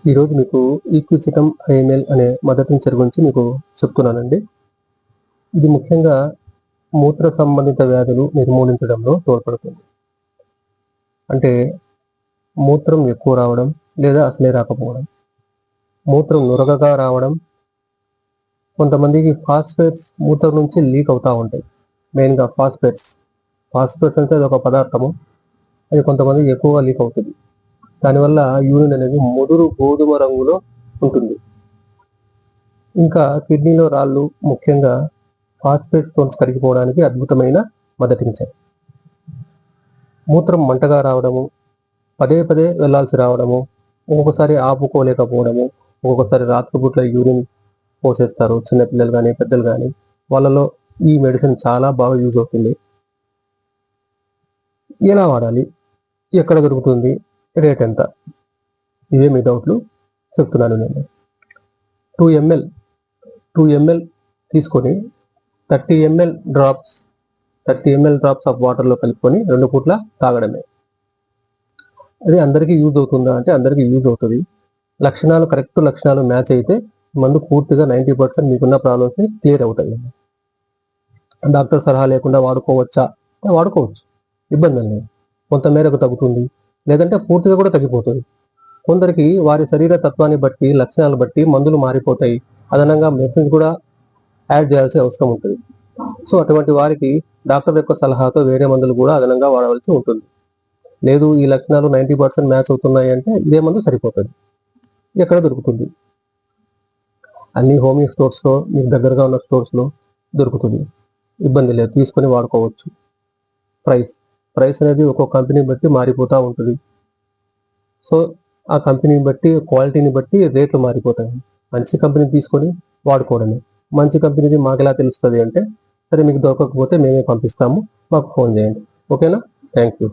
ఈరోజు మీకు ఈక్విసిటమ్ ఐఎంఎల్ అనే మదర్ టించర్ గురించి మీకు చెప్తున్నానండి. ఇది ముఖ్యంగా మూత్ర సంబంధిత వ్యాధులు నిర్మూలించడంలో తోడ్పడుతుంది. అంటే మూత్రం ఎక్కువ రావడం లేదా అసలే రాకపోవడం, మూత్రం నురగగా రావడం, కొంతమందికి ఫాస్ఫేట్స్ మూత్రం నుంచి లీక్ అవుతూ ఉంటాయి. మెయిన్గా ఫాస్ఫేట్స్ అంటే అది ఒక పదార్థము, అది కొంతమందికి ఎక్కువగా లీక్ అవుతుంది. దానివల్ల యూరిన్ అనేది ముదురు గోధుమ రంగులో ఉంటుంది. ఇంకా కిడ్నీలో రాళ్ళు, ముఖ్యంగా ఫాస్ఫేట్ స్టోన్స్ కరిగిపోవడానికి అద్భుతమైన మదర్ టించర్. మూత్రం మంటగా రావడము, పదే పదే వెళ్లాల్సి రావడము, ఒక్కొక్కసారి ఆపుకోలేకపోవడము, ఒక్కొక్కసారి రాత్రిపూట్ల యూరిన్ పోసేస్తారు చిన్నపిల్లలు కానీ పెద్దలు కానీ, వాళ్ళలో ఈ మెడిసిన్ చాలా బాగా యూజ్ అవుతుంది. ఎలా వాడాలి, ఎక్కడ దొరుకుతుంది, రేట్ ఎంత, ఇవే మీ డౌట్లు చెప్తున్నాను నేను. 2 ml తీసుకొని 30 ml డ్రాప్స్ ఆఫ్ వాటర్లో కలుపుకొని 2 పూట్ల తాగడమే. అది అందరికీ యూజ్ అవుతుందా అంటే అందరికీ యూజ్ అవుతుంది. కరెక్ట్ లక్షణాలు మ్యాచ్ అయితే మందు పూర్తిగా 90% మీకున్న ప్రాబ్లమ్స్ని క్లియర్ అవుతాయి. డాక్టర్ సలహా లేకుండా వాడుకోవచ్చా? వాడుకోవచ్చు, ఇబ్బంది లేదు. కొంతమేరకు తగ్గుతుంది, లేదంటే పూర్తిగా కూడా తగ్గిపోతుంది. కొందరికి వారి శరీర తత్వాన్ని బట్టి, లక్షణాలు బట్టి మందులు మారిపోతాయి. అదనంగా మెడిసిన్స్ కూడా యాడ్ చేయాల్సిన అవసరం ఉంటుంది. సో అటువంటి వారికి డాక్టర్ యొక్క సలహాతో వేరే మందులు కూడా అదనంగా వాడవలసి ఉంటుంది. లేదు ఈ లక్షణాలు 90% మ్యాచ్ అవుతున్నాయి అంటే ఇదే మందు సరిపోతుంది. ఎక్కడ దొరుకుతుంది? అన్ని హోమియో స్టోర్స్లో, మీకు దగ్గరగా ఉన్న స్టోర్స్లో దొరుకుతుంది, ఇబ్బంది లేదు, తీసుకొని వాడుకోవచ్చు. ప్రైస్ అనేది ఒక్కొక్క కంపెనీ బట్టి మారిపోతూ ఉంటుంది. సో ఆ కంపెనీని బట్టి, క్వాలిటీని బట్టి రేట్లు మారిపోతాయి. మంచి కంపెనీ తీసుకొని వాడుకోవడమే. మంచి కంపెనీది మాకు ఎలా తెలుస్తుంది అంటే, సరే మీకు దొరకకపోతే మేమే పంపిస్తాము, మాకు ఫోన్ చేయండి. ఓకేనా? Thank you.